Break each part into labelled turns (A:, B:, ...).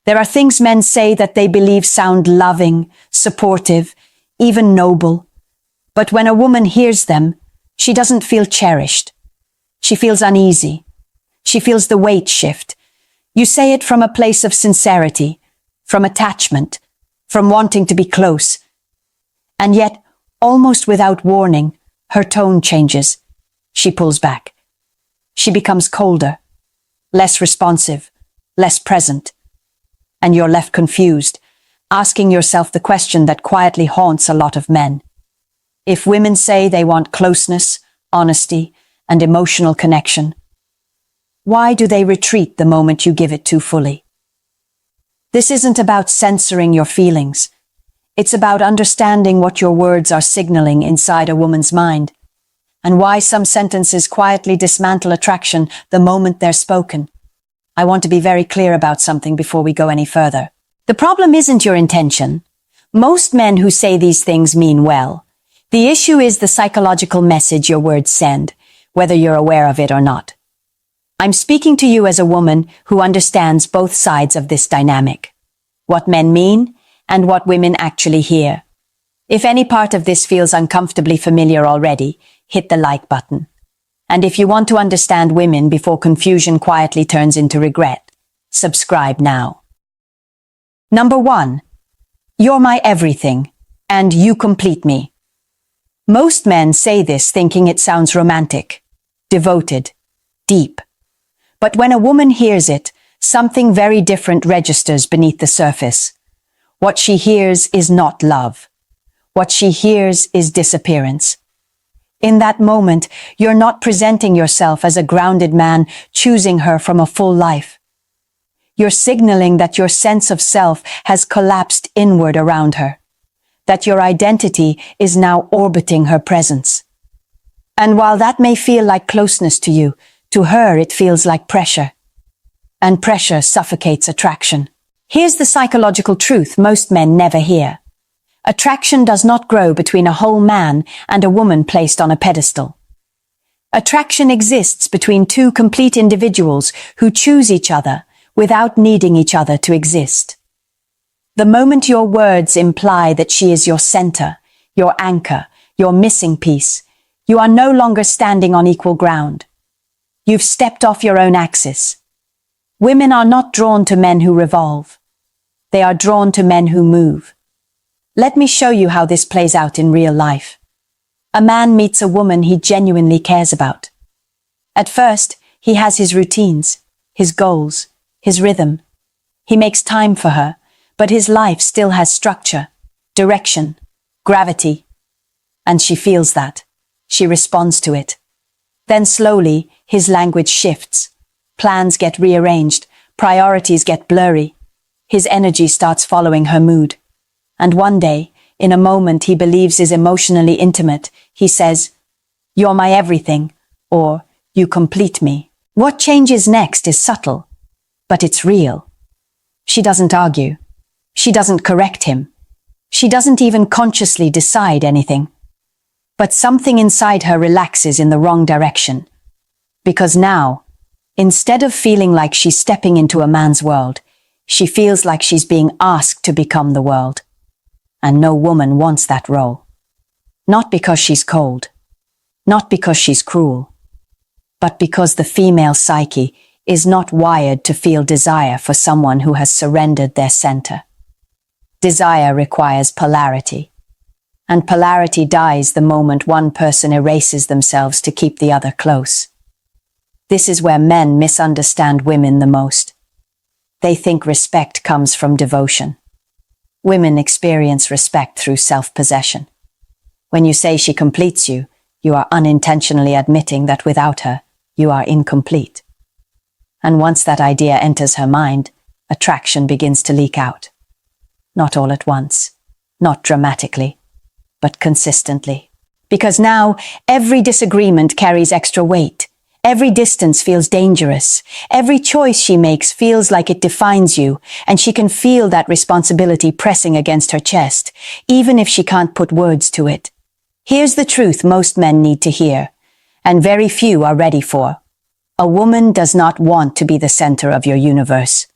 A: There are things men say that they believe sound loving, supportive, even noble. But when a woman hears them, she doesn't feel cherished. She feels uneasy. She feels the weight shift. You say it from a place of sincerity, from attachment, from wanting to be close. And yet, almost without warning, her tone changes. She pulls back. She becomes colder, less responsive, less present. And you're left confused, asking yourself the question that quietly haunts a lot of men. If women say they want closeness, honesty, and emotional connection, why do they retreat the moment you give it too fully? This isn't about censoring your feelings. It's about understanding what your words are signaling inside a woman's mind, and why some sentences quietly dismantle attraction the moment they're spoken. I want to be very clear about something before we go any further. The problem isn't your intention. Most men who say these things mean well. The issue is the psychological message your words send, whether you're aware of it or not. I'm speaking to you as a woman who understands both sides of this dynamic. What men mean and what women actually hear. If any part of this feels uncomfortably familiar already, hit the like button. And if you want to understand women before confusion quietly turns into regret, subscribe now. Number 1. You're my everything, and you complete me. Most men say this thinking it sounds romantic, devoted, deep. But when a woman hears it, something very different registers beneath the surface. What she hears is not love. What she hears is disappearance. In that moment, you're not presenting yourself as a grounded man choosing her from a full life. You're signaling that your sense of self has collapsed inward around her, that your identity is now orbiting her presence. And while that may feel like closeness to you, to her it feels like pressure. And pressure suffocates attraction. Here's the psychological truth most men never hear. Attraction does not grow between a whole man and a woman placed on a pedestal. Attraction exists between two complete individuals who choose each other without needing each other to exist. The moment your words imply that she is your center, your anchor, your missing piece, you are no longer standing on equal ground. You've stepped off your own axis. Women are not drawn to men who revolve. They are drawn to men who move. Let me show you how this plays out in real life. A man meets a woman he genuinely cares about. At first, he has his routines, his goals, his rhythm. He makes time for her, but his life still has structure, direction, gravity. And she feels that. She responds to it. Then slowly, his language shifts. Plans get rearranged, priorities get blurry. His energy starts following her mood. And one day, in a moment he believes is emotionally intimate, he says, "You're my everything," or "You complete me." What changes next is subtle, but it's real. She doesn't argue. She doesn't correct him. She doesn't even consciously decide anything. But something inside her relaxes in the wrong direction. Because now, instead of feeling like she's stepping into a man's world, she feels like she's being asked to become the world. And no woman wants that role. Not because she's cold, not because she's cruel, but because the female psyche is not wired to feel desire for someone who has surrendered their center. Desire requires polarity, and polarity dies the moment one person erases themselves to keep the other close. This is where men misunderstand women the most. They think respect comes from devotion. Women experience respect through self-possession. When you say she completes you, you are unintentionally admitting that without her, you are incomplete. And once that idea enters her mind, attraction begins to leak out. Not all at once, not dramatically, but consistently. Because now, every disagreement carries extra weight. Every distance feels dangerous. Every choice she makes feels like it defines you, and she can feel that responsibility pressing against her chest, even if she can't put words to it. Here's the truth most men need to hear, and very few are ready for. A woman does not want to be the center of your universe.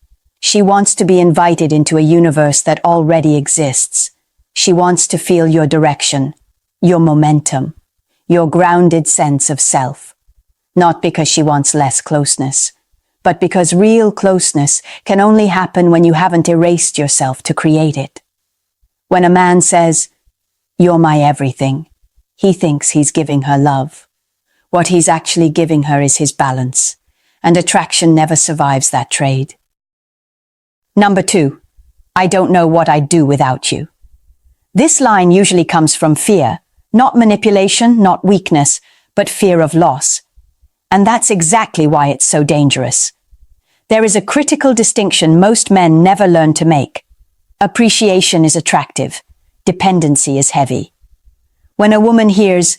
A: She wants to be invited into a universe that already exists. She wants to feel your direction, your momentum, your grounded sense of self. Not because she wants less closeness, but because real closeness can only happen when you haven't erased yourself to create it. When a man says, "You're my everything," he thinks he's giving her love. What he's actually giving her is his balance, and attraction never survives that trade. Number 2, I don't know what I'd do without you. This line usually comes from fear, not manipulation, not weakness, but fear of loss. And that's exactly why it's so dangerous. There is a critical distinction most men never learn to make. Appreciation is attractive. Dependency is heavy. When a woman hears,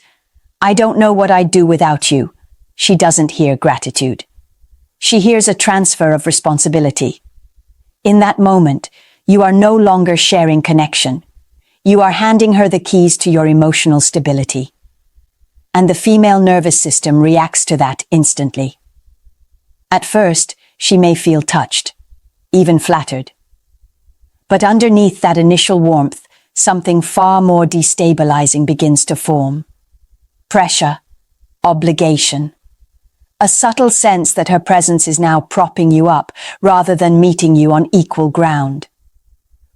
A: "I don't know what I'd do without you," she doesn't hear gratitude. She hears a transfer of responsibility. In that moment, you are no longer sharing connection. You are handing her the keys to your emotional stability. And the female nervous system reacts to that instantly. At first, she may feel touched, even flattered. But underneath that initial warmth, something far more destabilizing begins to form. Pressure, obligation. A subtle sense that her presence is now propping you up rather than meeting you on equal ground.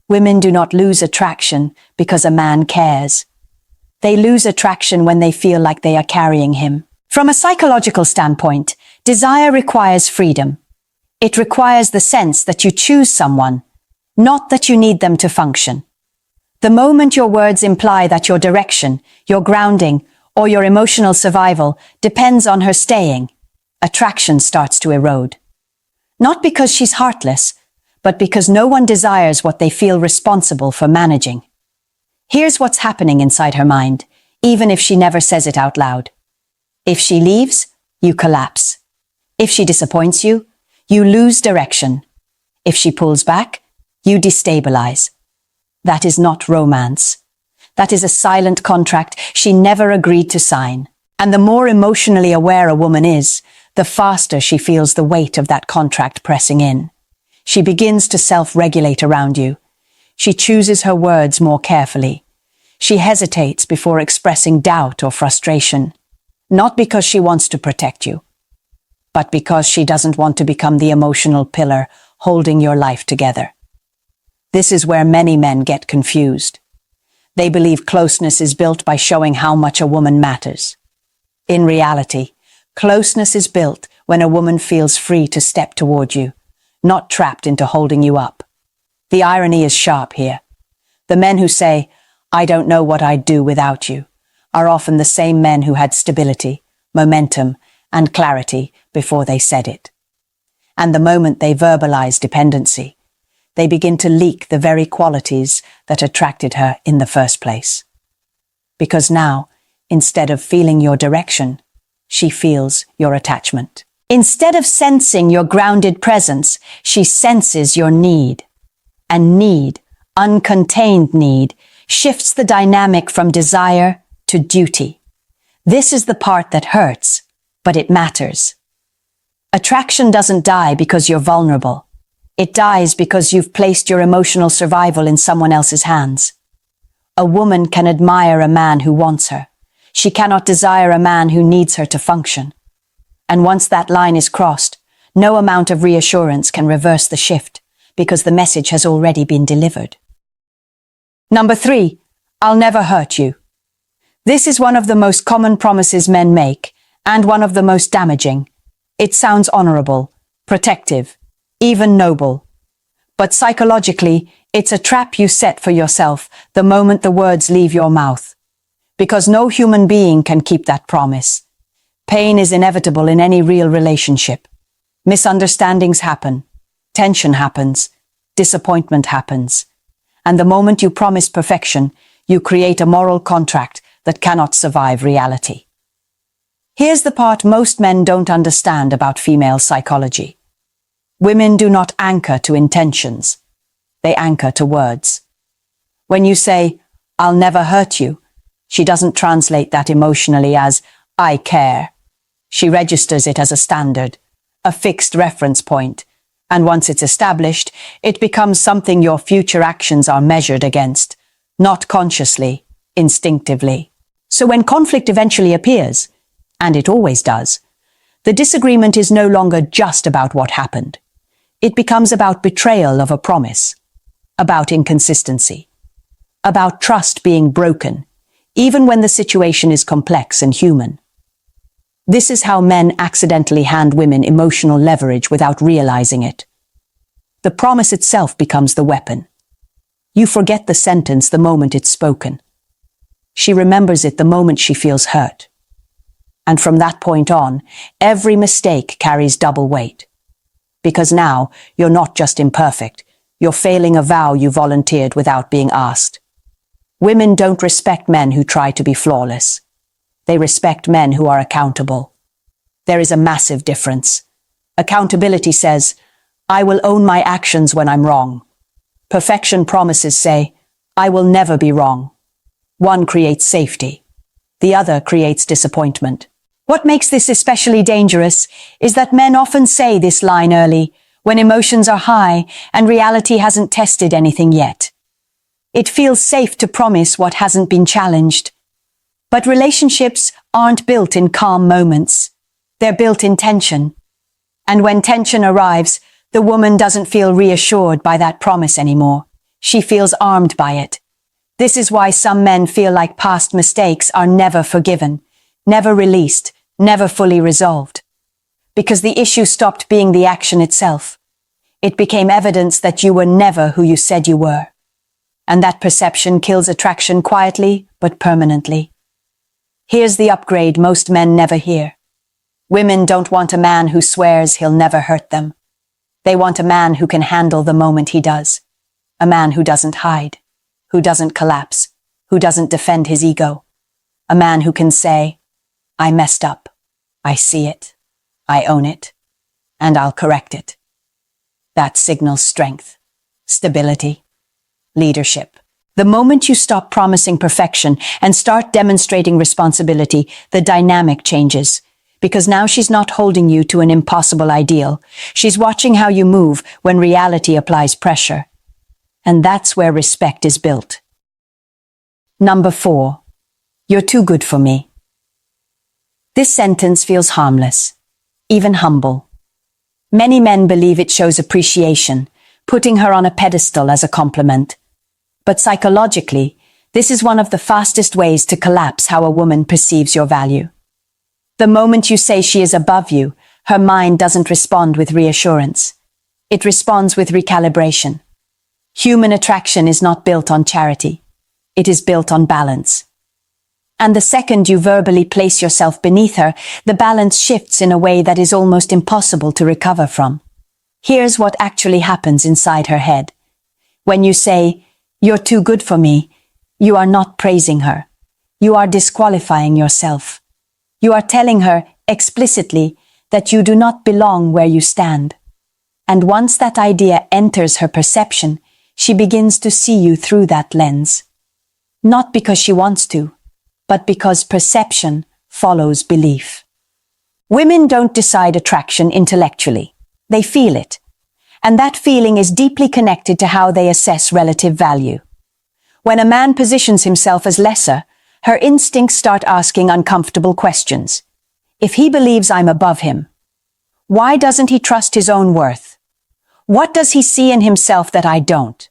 A: Women do not lose attraction because a man cares. They lose attraction when they feel like they are carrying him. From a psychological standpoint, desire requires freedom. It requires the sense that you choose someone, not that you need them to function. The moment your words imply that your direction, your grounding, or your emotional survival depends on her staying, attraction starts to erode. Not because she's heartless, but because no one desires what they feel responsible for managing. Here's what's happening inside her mind, even if she never says it out loud. If she leaves, you collapse. If she disappoints you, you lose direction. If she pulls back, you destabilize. That is not romance. That is a silent contract she never agreed to sign. And the more emotionally aware a woman is, the faster she feels the weight of that contract pressing in. She begins to self-regulate around you. She chooses her words more carefully. She hesitates before expressing doubt or frustration, not because she wants to protect you, but because she doesn't want to become the emotional pillar holding your life together. This is where many men get confused. They believe closeness is built by showing how much a woman matters. In reality, closeness is built when a woman feels free to step toward you, not trapped into holding you up. The irony is sharp here. The men who say, "I don't know what I'd do without you," are often the same men who had stability, momentum, and clarity before they said it. And the moment they verbalize dependency, they begin to leak the very qualities that attracted her in the first place. Because now, instead of feeling your direction, she feels your attachment. Instead of sensing your grounded presence, she senses your need. And need, uncontained need, shifts the dynamic from desire to duty. This is the part that hurts, but it matters. Attraction doesn't die because you're vulnerable. It dies because you've placed your emotional survival in someone else's hands. A woman can admire a man who wants her. She cannot desire a man who needs her to function. And once that line is crossed, no amount of reassurance can reverse the shift, because the message has already been delivered. Number 3, I'll never hurt you. This is one of the most common promises men make, and one of the most damaging. It sounds honorable, protective, even noble. But psychologically, it's a trap you set for yourself the moment the words leave your mouth. Because no human being can keep that promise. Pain is inevitable in any real relationship. Misunderstandings happen. Tension happens. Disappointment happens. And the moment you promise perfection, you create a moral contract that cannot survive reality. Here's the part most men don't understand about female psychology. Women do not anchor to intentions. They anchor to words. When you say, "I'll never hurt you," she doesn't translate that emotionally as, "I care." She registers it as a standard, a fixed reference point, And once it's established, it becomes something your future actions are measured against, not consciously, instinctively. So when conflict eventually appears, and it always does, the disagreement is no longer just about what happened. It becomes about betrayal of a promise, about inconsistency, about trust being broken, even when the situation is complex and human. This is how men accidentally hand women emotional leverage without realizing it. The promise itself becomes the weapon. You forget the sentence the moment it's spoken. She remembers it the moment she feels hurt. And from that point on, every mistake carries double weight. Because now, you're not just imperfect, you're failing a vow you volunteered without being asked. Women don't respect men who try to be flawless. They respect men who are accountable. There is a massive difference. Accountability says, I will own my actions when I'm wrong. Perfection promises say, I will never be wrong. One creates safety. The other creates disappointment. What makes this especially dangerous is that men often say this line early, when emotions are high and reality hasn't tested anything yet. It feels safe to promise what hasn't been challenged. But relationships aren't built in calm moments. They're built in tension. And when tension arrives, the woman doesn't feel reassured by that promise anymore. She feels armed by it. This is why some men feel like past mistakes are never forgiven, never released, never fully resolved. Because the issue stopped being the action itself. It became evidence that you were never who you said you were. And that perception kills attraction quietly but permanently. Here's the upgrade most men never hear. Women don't want a man who swears he'll never hurt them. They want a man who can handle the moment he does. A man who doesn't hide, who doesn't collapse, who doesn't defend his ego. A man who can say, I messed up. I see it. I own it. And I'll correct it. That signals strength, stability, leadership. The moment you stop promising perfection and start demonstrating responsibility, the dynamic changes. Because now she's not holding you to an impossible ideal. She's watching how you move when reality applies pressure. And that's where respect is built. Number 4. You're too good for me. This sentence feels harmless, even humble. Many men believe it shows appreciation, putting her on a pedestal as a compliment. But psychologically, this is one of the fastest ways to collapse how a woman perceives your value. The moment you say she is above you, her mind doesn't respond with reassurance. It responds with recalibration. Human attraction is not built on charity. It is built on balance. And the second you verbally place yourself beneath her, the balance shifts in a way that is almost impossible to recover from. Here's what actually happens inside her head. When you say, you're too good for me, you are not praising her. You are disqualifying yourself. You are telling her explicitly that you do not belong where you stand. And once that idea enters her perception, she begins to see you through that lens. Not because she wants to, but because perception follows belief. Women don't decide attraction intellectually. They feel it. And that feeling is deeply connected to how they assess relative value. When a man positions himself as lesser, her instincts start asking uncomfortable questions. If he believes I'm above him, why doesn't he trust his own worth? What does he see in himself that I don't?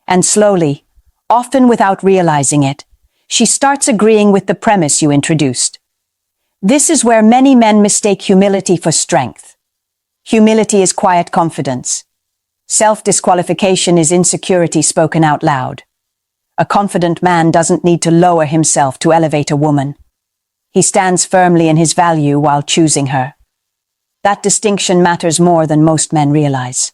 A: And slowly, often without realizing it, she starts agreeing with the premise you introduced. This is where many men mistake humility for strength. Humility is quiet confidence. Self-disqualification is insecurity spoken out loud. A confident man doesn't need to lower himself to elevate a woman. He stands firmly in his value while choosing her. That distinction matters more than most men realize.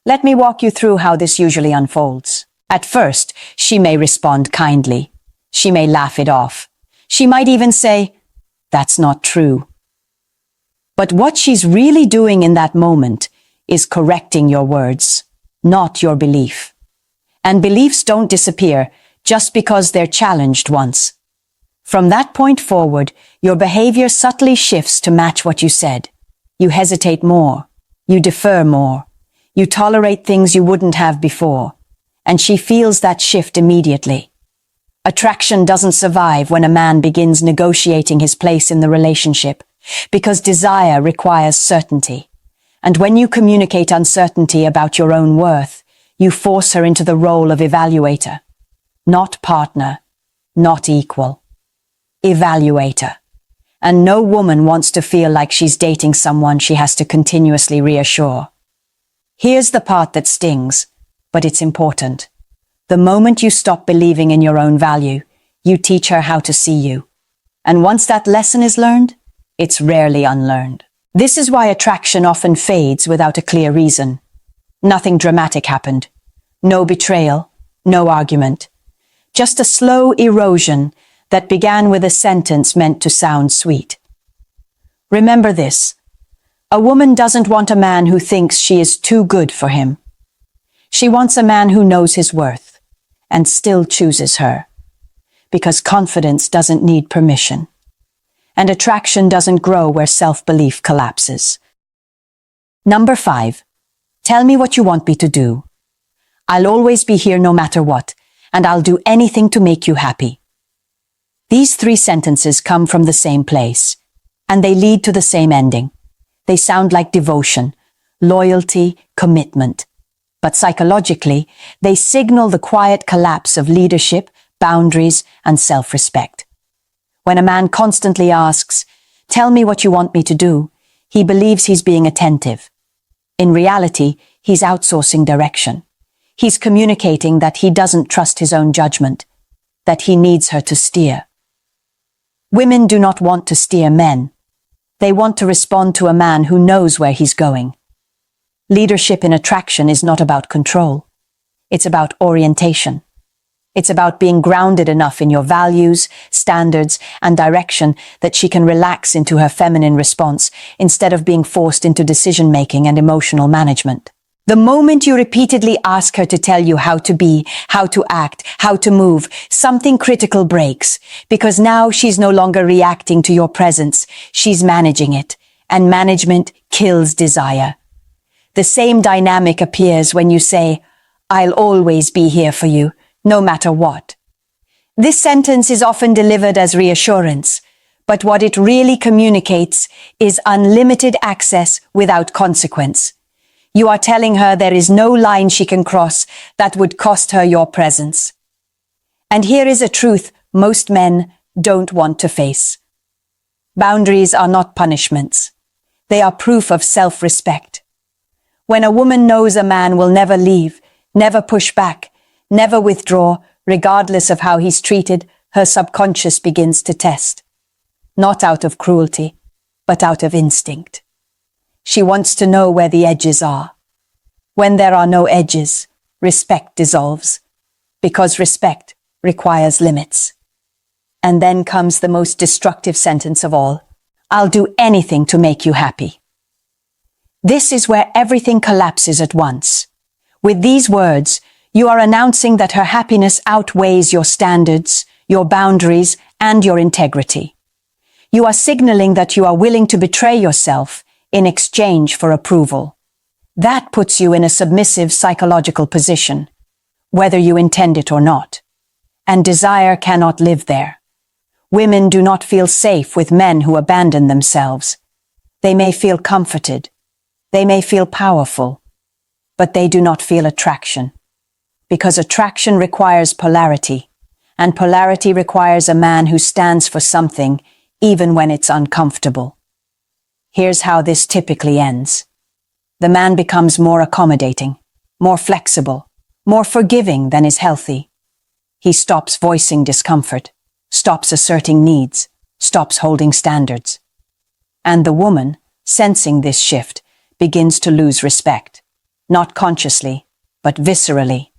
A: Let me walk you through how this usually unfolds. At first, she may respond kindly. She may laugh it off. She might even say, "That's not true." But what she's really doing in that moment is correcting your words, not your belief. And beliefs don't disappear just because they're challenged once. From that point forward, your behavior subtly shifts to match what you said. You hesitate more. You defer more. You tolerate things you wouldn't have before. And she feels that shift immediately. Attraction doesn't survive when a man begins negotiating his place in the relationship, because desire requires certainty. And when you communicate uncertainty about your own worth, you force her into the role of evaluator. Not partner, not equal. Evaluator. And no woman wants to feel like she's dating someone she has to continuously reassure. Here's the part that stings, but it's important. The moment you stop believing in your own value, you teach her how to see you. And once that lesson is learned, it's rarely unlearned. This is why attraction often fades without a clear reason. Nothing dramatic happened. No betrayal, no argument. Just a slow erosion that began with a sentence meant to sound sweet. Remember this. A woman doesn't want a man who thinks she is too good for him. She wants a man who knows his worth and still chooses her. Because confidence doesn't need permission. And attraction doesn't grow where self-belief collapses. Number 5. Tell me what you want me to do. I'll always be here no matter what, and I'll do anything to make you happy. These 3 sentences come from the same place, and they lead to the same ending. They sound like devotion, loyalty, commitment. But psychologically, they signal the quiet collapse of leadership, boundaries, and self-respect. When a man constantly asks, "Tell me what you want me to do," he believes he's being attentive. In reality, he's outsourcing direction. He's communicating that he doesn't trust his own judgment, that he needs her to steer. Women do not want to steer men. They want to respond to a man who knows where he's going. Leadership in attraction is not about control. It's about orientation. It's about being grounded enough in your values, standards, and direction that she can relax into her feminine response instead of being forced into decision-making and emotional management. The moment you repeatedly ask her to tell you how to be, how to act, how to move, something critical breaks, because now she's no longer reacting to your presence, she's managing it, and management kills desire. The same dynamic appears when you say, "I'll always be here for you, no matter what." This sentence is often delivered as reassurance, but what it really communicates is unlimited access without consequence. You are telling her there is no line she can cross that would cost her your presence. And here is a truth most men don't want to face. Boundaries are not punishments. They are proof of self-respect. When a woman knows a man will never leave, never push back, never withdraw, regardless of how he's treated, her subconscious begins to test. Not out of cruelty, but out of instinct. She wants to know where the edges are. When there are no edges, respect dissolves, because respect requires limits. And then comes the most destructive sentence of all. "I'll do anything to make you happy." This is where everything collapses at once. With these words, you are announcing that her happiness outweighs your standards, your boundaries, and your integrity. You are signaling that you are willing to betray yourself in exchange for approval. That puts you in a submissive psychological position, whether you intend it or not. And desire cannot live there. Women do not feel safe with men who abandon themselves. They may feel comforted. They may feel powerful, but they do not feel attraction. Because attraction requires polarity, and polarity requires a man who stands for something even when it's uncomfortable. Here's how this typically ends. The man becomes more accommodating, more flexible, more forgiving than is healthy. He stops voicing discomfort, stops asserting needs, stops holding standards. And the woman, sensing this shift, begins to lose respect, not consciously, but viscerally.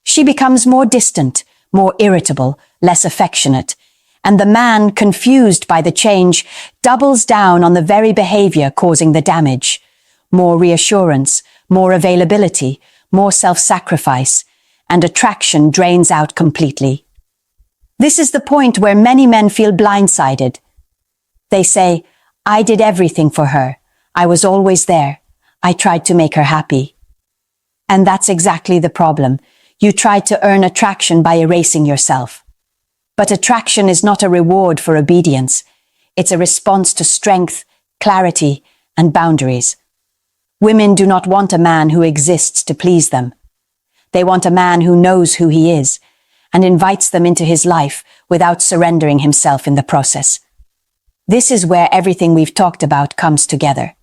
A: She becomes more distant, more irritable, less affectionate, and the man, confused by the change, doubles down on the very behavior causing the damage. More reassurance, more availability, more self-sacrifice, and attraction drains out completely. This is the point where many men feel blindsided. They say, "I did everything for her. I was always there. I tried to make her happy. And that's exactly the problem. You tried to earn attraction by erasing yourself. But attraction is not a reward for obedience. It's a response to strength, clarity, and boundaries. Women do not want a man who exists to please them. They want a man who knows who he is and invites them into his life without surrendering himself in the process. This is where everything we've talked about comes together.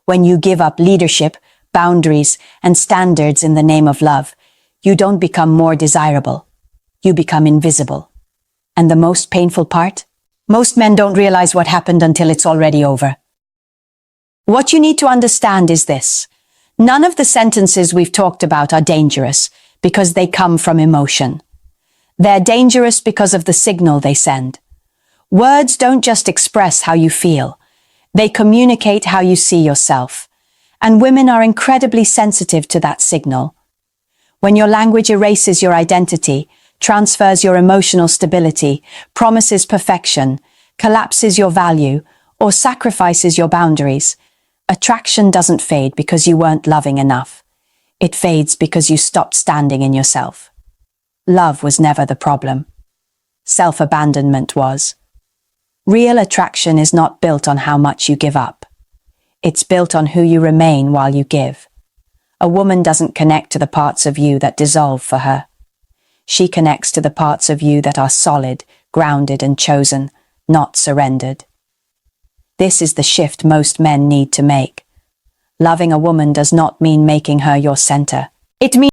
A: When you give up leadership, boundaries, and standards in the name of love, you don't become more desirable. You become invisible. And the most painful part? Most men don't realize what happened until it's already over. What you need to understand is this. None of the sentences we've talked about are dangerous because they come from emotion. They're dangerous because of the signal they send. Words don't just express how you feel. They communicate how you see yourself. And women are incredibly sensitive to that signal. When your language erases your identity, transfers your emotional stability, promises perfection, collapses your value, or sacrifices your boundaries, attraction doesn't fade because you weren't loving enough. It fades because you stopped standing in yourself. Love was never the problem. Self-abandonment was. Real attraction is not built on how much you give up. It's built on who you remain while you give. A woman doesn't connect to the parts of you that dissolve for her. She connects to the parts of you that are solid, grounded, and chosen, not surrendered. This is the shift most men need to make. Loving a woman does not mean making her your center. It means